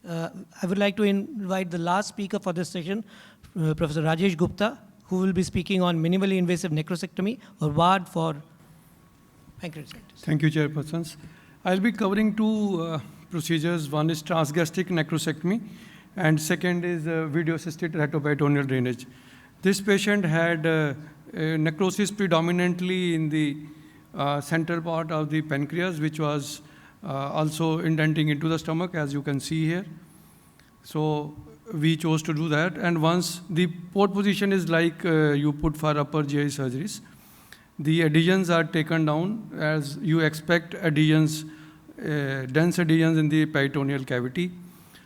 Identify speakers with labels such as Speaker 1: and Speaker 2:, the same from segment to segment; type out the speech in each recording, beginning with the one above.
Speaker 1: I would like to invite the last speaker for this session, Professor Rajesh Gupta, who will be speaking on minimally invasive necrosectomy or VARD for pancreatitis.
Speaker 2: Thank you, Chairpersons. I'll be covering two procedures. One is transgastric necrosectomy, and second is video-assisted retroperitoneal drainage. This patient had necrosis predominantly in the central part of the pancreas, which was also indenting into the stomach, as you can see here. So we chose to do that. And once the port position is like you put for upper GI surgeries, the adhesions are taken down as you expect adhesions, dense adhesions in the peritoneal cavity.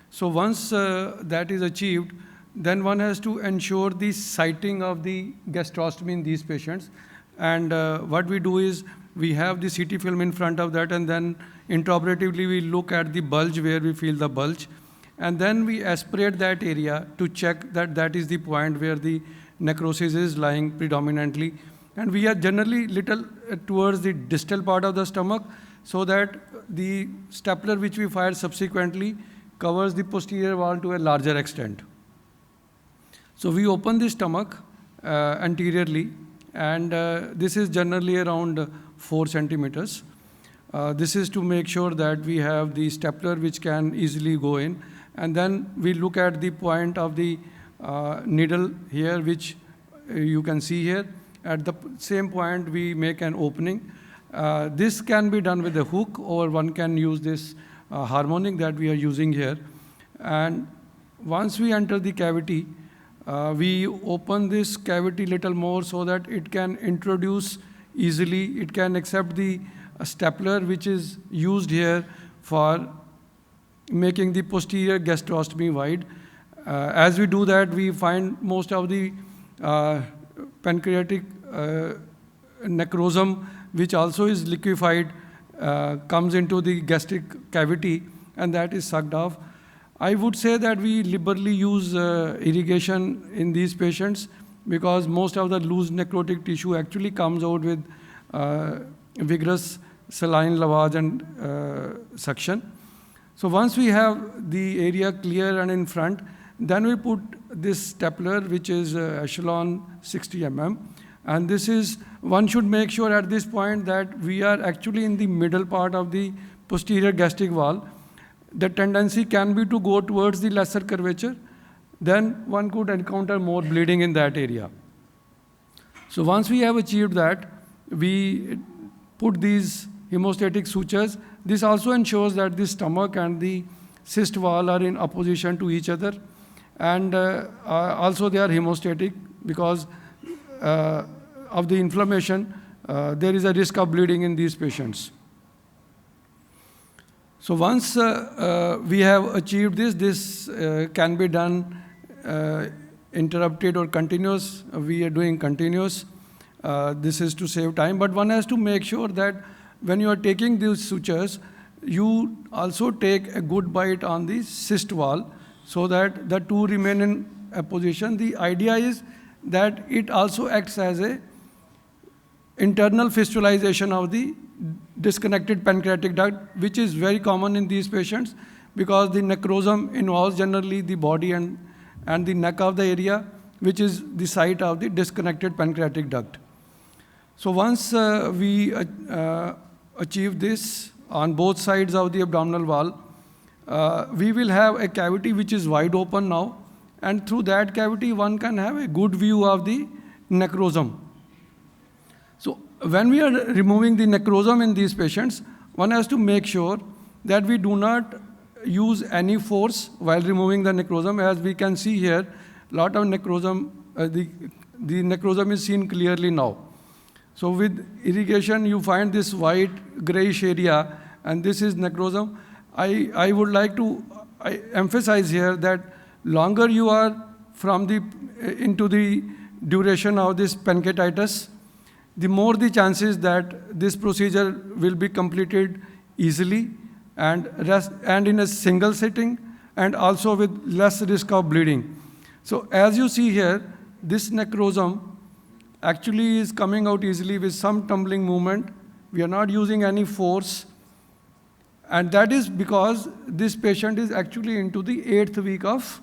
Speaker 2: So once that is achieved, then one has to ensure the sighting of the gastrostomy in these patients. And what we do is we have the CT film in front of that, and then intraoperatively we look at the bulge where we feel the bulge. And then we aspirate that area to check that that is the point where the necrosis is lying predominantly. And we are generally little towards the distal part of the stomach, so that the stapler which we fire subsequently covers the posterior wall to a larger extent. So we open the stomach anteriorly, and this is generally around 4 centimeters. This is to make sure that we have the stapler which can easily go in. And then we look at the point of the needle here, which you can see here. At the same point, we make an opening. This can be done with a hook, or one can use this harmonic that we are using here. And once we enter the cavity, we open this cavity little more so that it can introduce easily. It can accept the stapler which is used here for making the posterior gastrostomy wide. As we do that, we find most of the pancreatic necrosum, which also is liquefied, comes into the gastric cavity, and that is sucked off. I would say that we liberally use irrigation in these patients, because most of the loose necrotic tissue actually comes out with vigorous saline lavage and suction. So once we have the area clear and in front, then we put this stapler, which is echelon 60 mm. And this is, one should make sure at this point that we are actually in the middle part of the posterior gastric wall. The tendency can be to go towards the lesser curvature. Then one could encounter more bleeding in that area. So once we have achieved that, we put these hemostatic sutures. This also ensures that the stomach and the cyst wall are in opposition to each other. And also they are hemostatic, because of the inflammation, there is a risk of bleeding in these patients. So once we have achieved this, this can be done interrupted or continuous. We are doing continuous. This is to save time, but one has to make sure that when you are taking these sutures, you also take a good bite on the cyst wall, so that the two remain in a position. The idea is that it also acts as a internal fistulization of the disconnected pancreatic duct, which is very common in these patients, because the necrosum involves generally the body and the neck of the area, which is the site of the disconnected pancreatic duct. So once we achieve this on both sides of the abdominal wall, we will have a cavity which is wide open now, and through that cavity one can have a good view of the necrosum. So when we are removing the necrosum in these patients, one has to make sure that we do not use any force while removing the necrosum. As we can see here, a lot of necrosum, the necrosum is seen clearly now. So with irrigation, you find this white grayish area, and this is necrosum. I would like to emphasize here that longer you are from into the duration of this pancreatitis, the more the chances that this procedure will be completed easily and in a single sitting, and also with less risk of bleeding. So as you see here, this necrosum actually is coming out easily with some tumbling movement. We are not using any force. And that is because this patient is actually into the 8th week of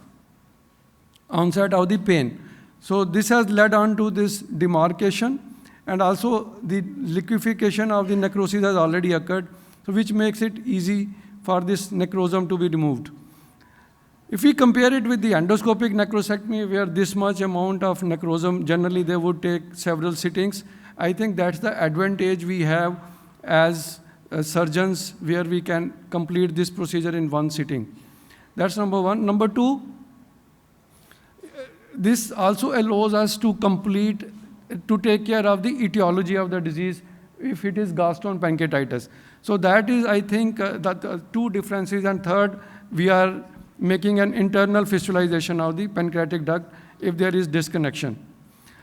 Speaker 2: onset of the pain. So this has led on to this demarcation, and also the liquefaction of the necrosis has already occurred, so which makes it easy for this necrosome to be removed. If we compare it with the endoscopic necrosectomy, where this much amount of necrosome, generally they would take several sittings, I think that's the advantage we have as surgeons, where we can complete this procedure in one sitting. That's number one. Number two, this also allows us to take care of the etiology of the disease if it is gallstone pancreatitis. So that is, I think, the two differences. And third, we are making an internal fistulization of the pancreatic duct if there is disconnection.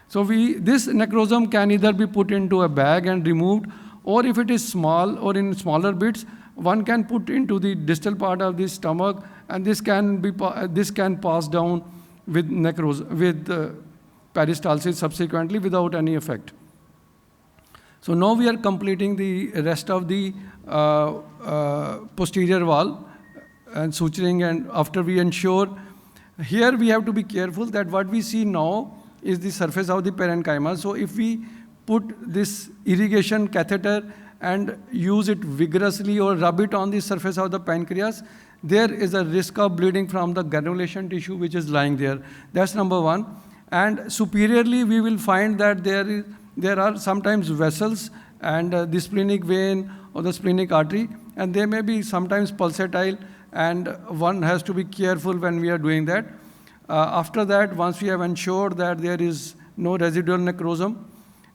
Speaker 2: So this necrosome can either be put into a bag and removed, or if it is small or in smaller bits, one can put into the distal part of the stomach, and this can pass down with peristalsis subsequently without any effect. So now we are completing the rest of the posterior wall and suturing, and after we ensure, here we have to be careful that what we see now is the surface of the parenchyma. So if we put this irrigation catheter and use it vigorously or rub it on the surface of the pancreas, there is a risk of bleeding from the granulation tissue which is lying there. That's number one. And superiorly, we will find that there are sometimes vessels and the splenic vein or the splenic artery, and they may be sometimes pulsatile, and one has to be careful when we are doing that. After that, once we have ensured that there is no residual necrosome,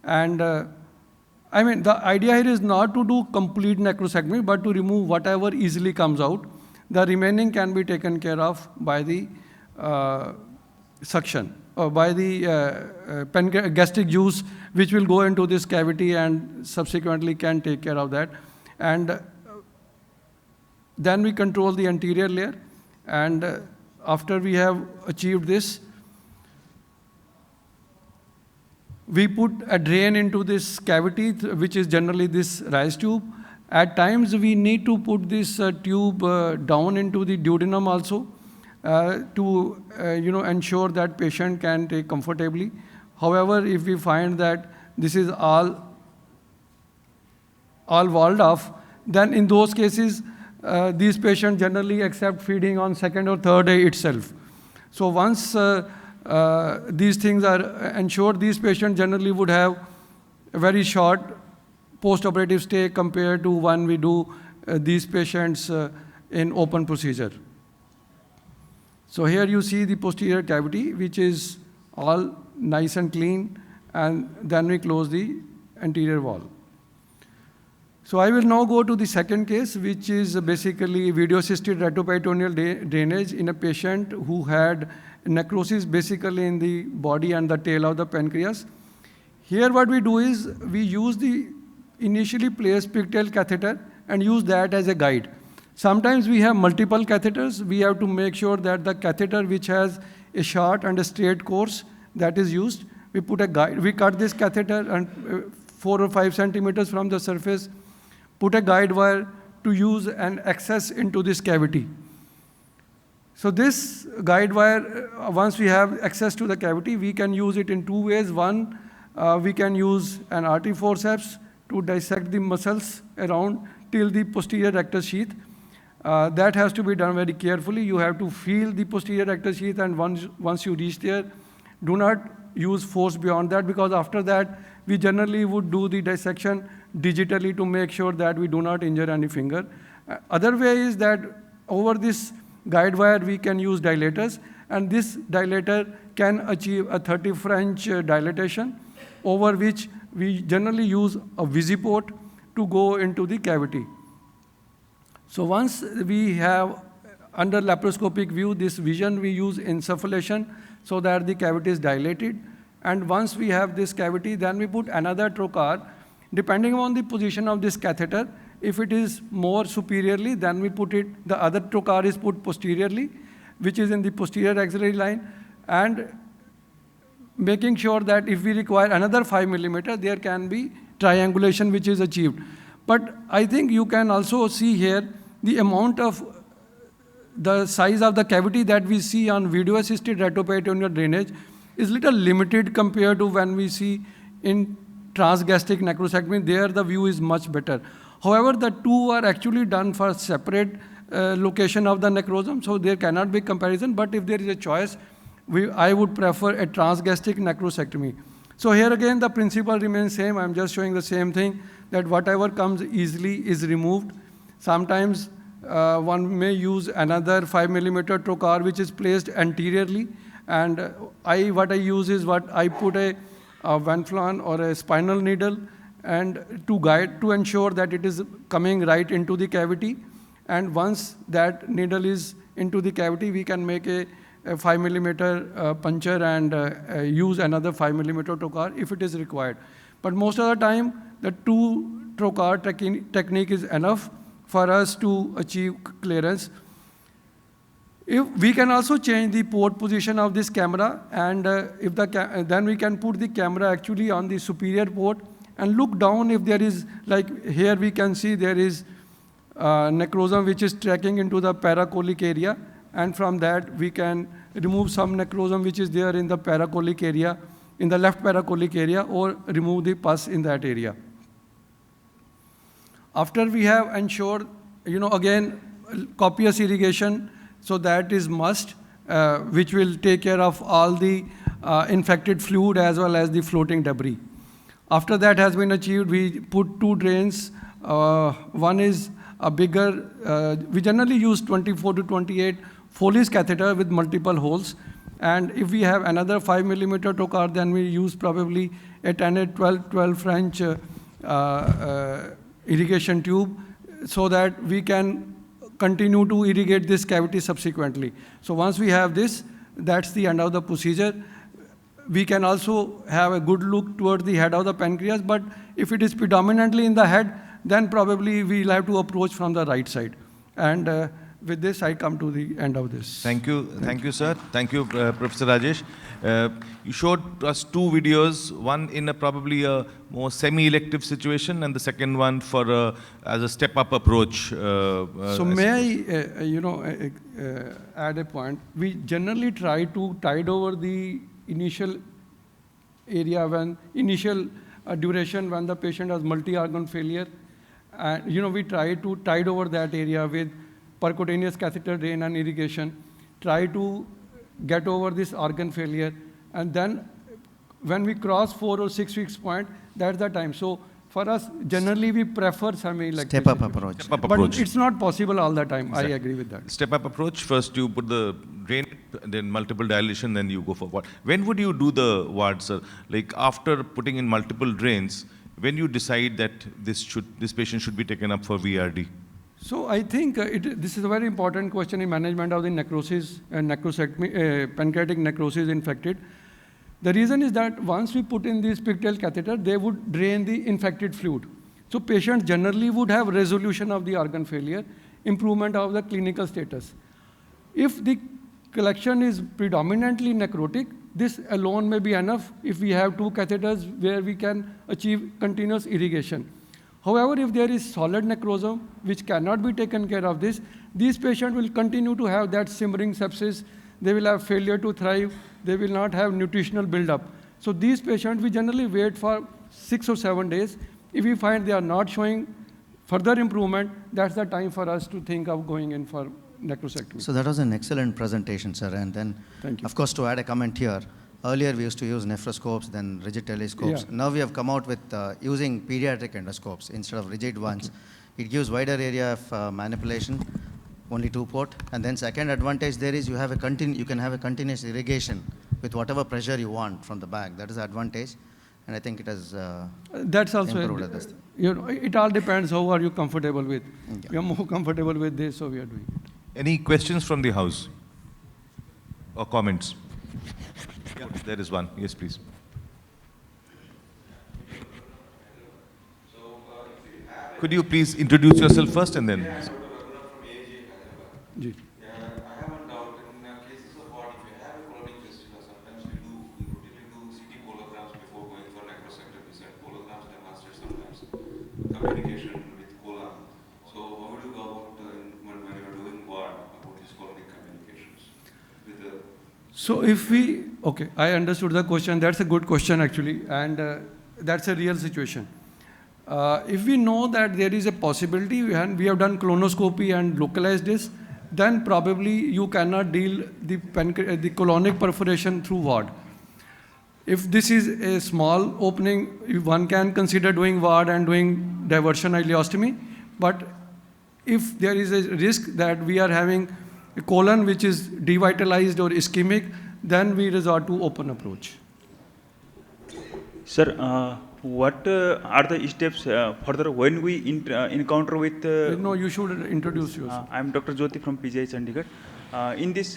Speaker 2: and I mean, the idea here is not to do complete necrosectomy, but to remove whatever easily comes out. The remaining can be taken care of by the suction, or by the gastric juice, which will go into this cavity and subsequently can take care of that. And then we control the anterior layer, and after we have achieved this, we put a drain into this cavity, which is generally this rice tube. At times, we need to put this tube down into the duodenum also to ensure that patient can take comfortably. However, if we find that this is all walled off, then in those cases, these patients generally accept feeding on second or third day itself. So once these things are ensured, these patients generally would have a very short post-operative stay compared to when we do these patients in open procedure. So here you see the posterior cavity, which is all nice and clean, and then we close the anterior wall. So I will now go to the second case, which is basically video-assisted retroperitoneal drainage in a patient who had necrosis basically in the body and the tail of the pancreas. Here what we do is we use the initially placed pigtail catheter and use that as a guide. Sometimes we have multiple catheters. We have to make sure that the catheter which has a short and a straight course that is used, we put a guide. We cut this catheter and 4 or 5 centimeters from the surface, put a guide wire to use and access into this cavity. So this guide wire, once we have access to the cavity, we can use it in two ways. One, we can use an artery forceps to dissect the muscles around till the posterior rectus sheath. That has to be done very carefully. You have to feel the posterior rectus sheath, and once you reach there, do not use force beyond that, because after that, we generally would do the dissection digitally to make sure that we do not injure any finger. Other way is that over this guide wire, we can use dilators, and this dilator can achieve a 30 French dilatation, over which we generally use a visiport to go into the cavity. So once we have under laparoscopic view this vision, we use insufflation so that the cavity is dilated. And once we have this cavity, then we put another trocar. Depending on the position of this catheter, if it is more superiorly, then we put it, the other trocar is put posteriorly, which is in the posterior axillary line, and making sure that if we require another 5 millimeter, there can be triangulation which is achieved. But I think you can also see here the amount of the size of the cavity that we see on video-assisted retroperitoneal drainage is little limited compared to when we see in transgastric necrosectomy. There the view is much better. However, the two are actually done for separate location of the necrosome, so there cannot be comparison. But if there is a choice, I would prefer a transgastric necrosectomy. So here again, the principle remains same. I'm just showing the same thing, that whatever comes easily is removed. Sometimes one may use another 5 millimeter trocar, which is placed anteriorly. And what I use is I put a Venflon or a spinal needle and to ensure that it is coming right into the cavity. And once that needle is into the cavity, we can make a 5 millimeter puncture and use another 5 millimeter trocar if it is required. But most of the time, the 2 trocar technique is enough for us to achieve clearance. If we can also change the port position of this camera, and then we can put the camera actually on the superior port and look down if there is, like here we can see there is necrosome which is tracking into the paracolic area, and from that we can remove some necrosome which is there in the paracolic area, in the left paracolic area, or remove the pus in that area. After we have ensured, again, copious irrigation, so that is must, which will take care of all the infected fluid as well as the floating debris. After that has been achieved, we put 2 drains. One is a bigger, we generally use 24 to 28 Foley's catheter with multiple holes. And if we have another 5 millimeter trocar, then we use probably a 10 or 12 French irrigation tube, so that we can continue to irrigate this cavity subsequently. So once we have this, that's the end of the procedure. We can also have a good look towards the head of the pancreas, but if it is predominantly in the head, then probably we'll have to approach from the right side. And with this, I come to the end of this.
Speaker 3: Thank you, sir. Thank you, Professor Rajesh. You showed us 2 videos, one in probably a more semi-elective situation, and the second one for as a step-up approach.
Speaker 2: So may I, add a point? We generally try to tide over the initial area initial duration when the patient has multi-organ failure. And we try to tide over that area with percutaneous catheter drain and irrigation, try to get over this organ failure, and then when we cross 4 or 6 weeks point, that's the time. So for us, generally we prefer semi-elective.
Speaker 4: Step-up approach.
Speaker 2: But it's not possible all the time. Exactly. I agree with that.
Speaker 3: Step-up approach, first you put the drain, then multiple dilation, then you go for VARD. When would you do the VARD, sir? Like after putting in multiple drains, when you decide that this patient should be taken up for VRD?
Speaker 2: So I think this is a very important question in management of the necrosis and necrosectomy, pancreatic necrosis infected. The reason is that once we put in this pigtail catheter, they would drain the infected fluid. So patients generally would have resolution of the organ failure, improvement of the clinical status. If the collection is predominantly necrotic, this alone may be enough if we have 2 catheters where we can achieve continuous irrigation. However, if there is solid necrosome, which cannot be taken care of these patients will continue to have that simmering sepsis. They will have failure to thrive. They will not have nutritional buildup. So these patients, we generally wait for 6 or 7 days. If we find they are not showing further improvement, that's the time for us to think of going in for necrosectomy.
Speaker 4: So that was an excellent presentation, sir. And then,
Speaker 2: thank you.
Speaker 4: Of course, to add a comment here, earlier we used to use nephroscopes, then rigid telescopes.
Speaker 2: Yeah.
Speaker 4: Now we have come out with using pediatric endoscopes instead of rigid ones. Okay. It gives wider area of manipulation, only 2 port. And then second advantage there is you can have a continuous irrigation with whatever pressure you want from the bag. That is the advantage. And I think it has
Speaker 2: that's also
Speaker 4: improved at this.
Speaker 2: It all depends how are you comfortable with.
Speaker 4: Yeah.
Speaker 2: We are more comfortable with this, so we are doing it.
Speaker 3: Any questions from the house or comments? Yeah, there is one. Yes, please. Could you please introduce yourself first and then?
Speaker 2: Ji.
Speaker 5: I have one doubt. In cases of VARD, if you have a chronic fistula, sometimes we routinely do CT polograms before going for necrosectomy. And polograms can last sometimes. Communication with colon. So how would you go about in
Speaker 2: So if we, okay, I understood the question. That's a good question actually, and that's a real situation. If we know that there is a possibility and we have done colonoscopy and localized this, then probably you cannot deal the colonic perforation through VARD. If this is a small opening, one can consider doing VARD and doing diversion ileostomy. But if there is a risk that we are having a colon which is devitalized or ischemic, then we resort to open approach.
Speaker 6: Sir, what are the steps further when we encounter with...
Speaker 2: No, you should introduce yourself.
Speaker 6: I am Dr. Jyoti from PGI Chandigarh. In this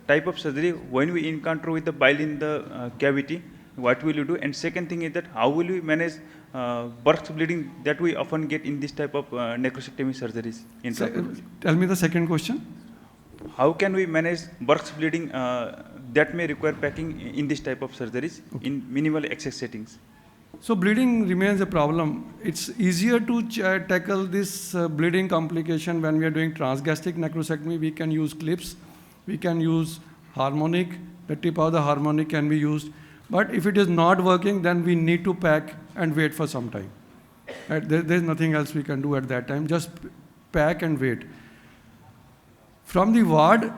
Speaker 6: type of surgery, when we encounter with the bile in the cavity, what will you do? And second thing is that how will we manage burst bleeding that we often get in this type of necrosectomy surgeries?
Speaker 2: Tell me the second question.
Speaker 6: How can we manage burst bleeding that may require packing in this type of surgeries in minimal access settings?
Speaker 2: So bleeding remains a problem. It's easier to tackle this bleeding complication when we are doing transgastric necrosectomy. We can use clips, we can use harmonic, the tip of the harmonic can be used. But if it is not working, then we need to pack and wait for some time. There's nothing else we can do at that time, just pack and wait. From the VARD,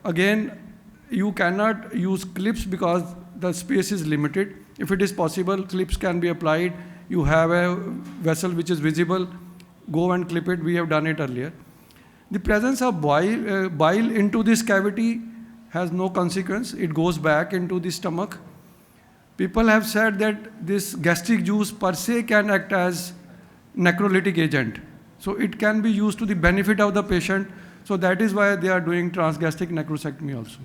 Speaker 2: again, you cannot use clips because the space is limited. If it is possible, clips can be applied. You have a vessel which is visible, go and clip it. We have done it earlier. The presence of bile into this cavity has no consequence. It goes back into the stomach. People have said that this gastric juice per se can act as necrolytic agent. So it can be used to the benefit of the patient. So that is why they are doing transgastric necrosectomy also.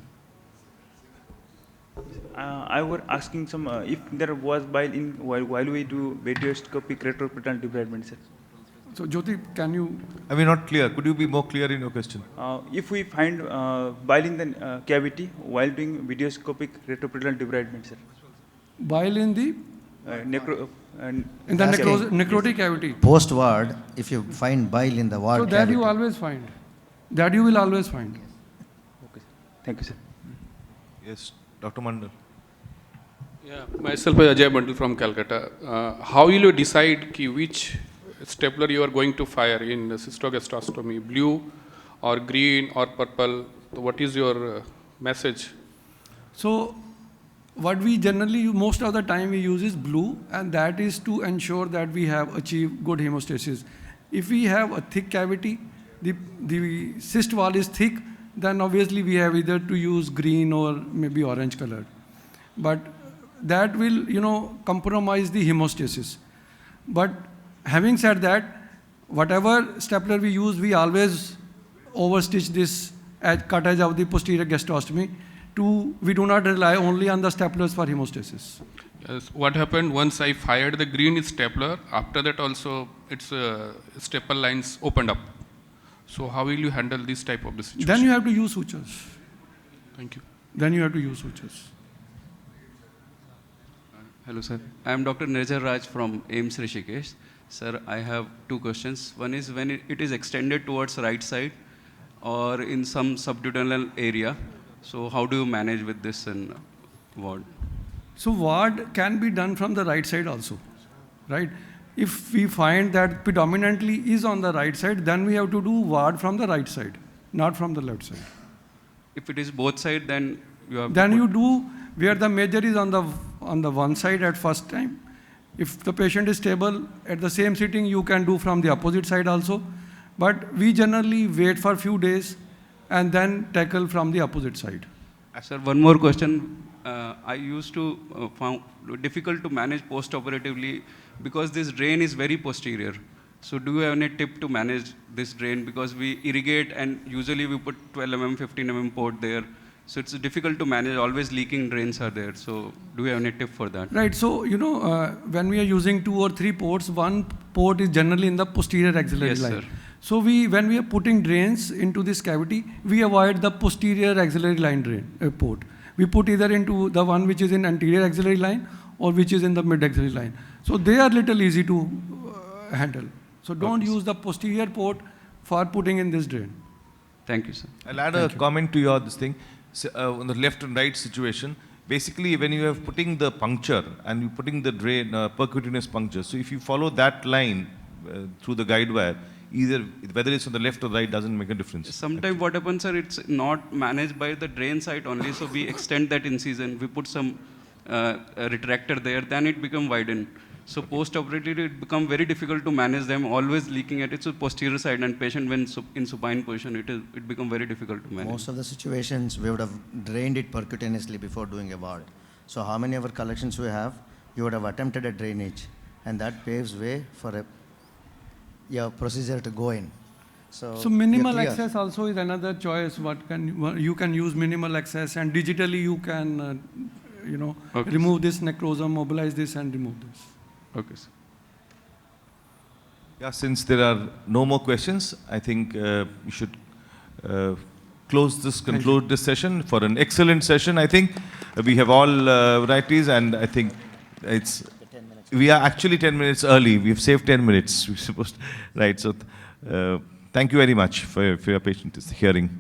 Speaker 6: I was asking some if there was bile in while we do radioscopic retroperitoneal debridement, sir.
Speaker 2: So Jyoti, can you?
Speaker 3: I mean, not clear. Could you be more clear in your question?
Speaker 6: If we find bile in the cavity while doing radioscopic retroperitoneal debridement, sir.
Speaker 2: Bile in the?
Speaker 6: In the
Speaker 2: necrotic cavity.
Speaker 4: Post-VARD, if you find bile in the VARD
Speaker 2: so that
Speaker 4: cavity.
Speaker 2: you always find. That you will always find.
Speaker 6: Okay, thank you, sir.
Speaker 3: Yes, Dr. Mandal.
Speaker 7: Yeah, myself is Ajay Mandal from Calcutta. How will you decide which stapler you are going to fire in cystogastrostomy, blue or green or purple? So what is your message?
Speaker 2: So what we generally, most of the time we use is blue, and that is to ensure that we have achieved good hemostasis. If we have a thick cavity, the cyst wall is thick, then obviously we have either to use green or maybe orange colored. But that will, compromise the hemostasis. But having said that, whatever stapler we use, we always overstitch this cut edge of the posterior gastrostomy. We do not rely only on the staplers for hemostasis.
Speaker 7: Yes, what happened once I fired the green stapler, after that also its staple lines opened up. So how will you handle this type of situation?
Speaker 2: Then you have to use sutures.
Speaker 7: Thank you.
Speaker 2: Then you have to use sutures.
Speaker 8: Hello, sir. I am Dr. Nejar Raj from AIMS Rishikesh. Sir, I have two questions. One is when it is extended towards right side or in some subduodenal area. So how do you manage with this in VARD?
Speaker 2: So VARD can be done from the right side also, right? If we find that predominantly is on the right side, then we have to do VARD from the right side, not from the left side.
Speaker 8: If it is both side, then you have.
Speaker 2: Then you do where the major is on the one side at first time. If the patient is stable at the same sitting, you can do from the opposite side also. But we generally wait for a few days and then tackle from the opposite side.
Speaker 8: Sir, one more question. I used to found difficult to manage post-operatively because this drain is very posterior. So do you have any tip to manage this drain? Because we irrigate and usually we put 12 mm, 15 mm port there. So it's difficult to manage, always leaking drains are there. So do you have any tip for that?
Speaker 2: Right, so when we are using 2 or 3 ports, one port is generally in the posterior axillary line.
Speaker 8: Sir.
Speaker 2: So when we are putting drains into this cavity, we avoid the posterior axillary line port. We put either into the one which is in anterior axillary line or which is in the mid axillary line. So they are little easy to handle. So don't use the posterior port for putting in this drain.
Speaker 8: Thank you, sir.
Speaker 3: I'll add a comment to this thing. on the left and right situation, basically when you have putting the puncture and you putting the drain, percutaneous puncture, so if you follow that line through the guide wire, either whether it's on the left or right doesn't make a difference.
Speaker 8: Sometimes what happens, sir, it's not managed by the drain site only, so we extend that incision, we put some retractor there, then it become widened. So post-operatively, it become very difficult to manage them, always leaking at its posterior side, and patient when in supine position, it become very difficult to manage.
Speaker 4: Most of the situations, we would have drained it percutaneously before doing a VARD. So how many ever collections we have, you would have attempted a drainage, and that paves way for a procedure to go in.
Speaker 2: So minimal access also is another choice. You can use minimal access, and digitally you can, remove this necrosum, mobilize this, and remove this.
Speaker 8: Okay, sir.
Speaker 3: Yeah, since there are no more questions, I think we should conclude this session for an excellent session. I think we have all varieties, and I think we are actually 10 minutes early. We have saved 10 minutes. We're supposed to, right? So thank you very much for your patient hearing.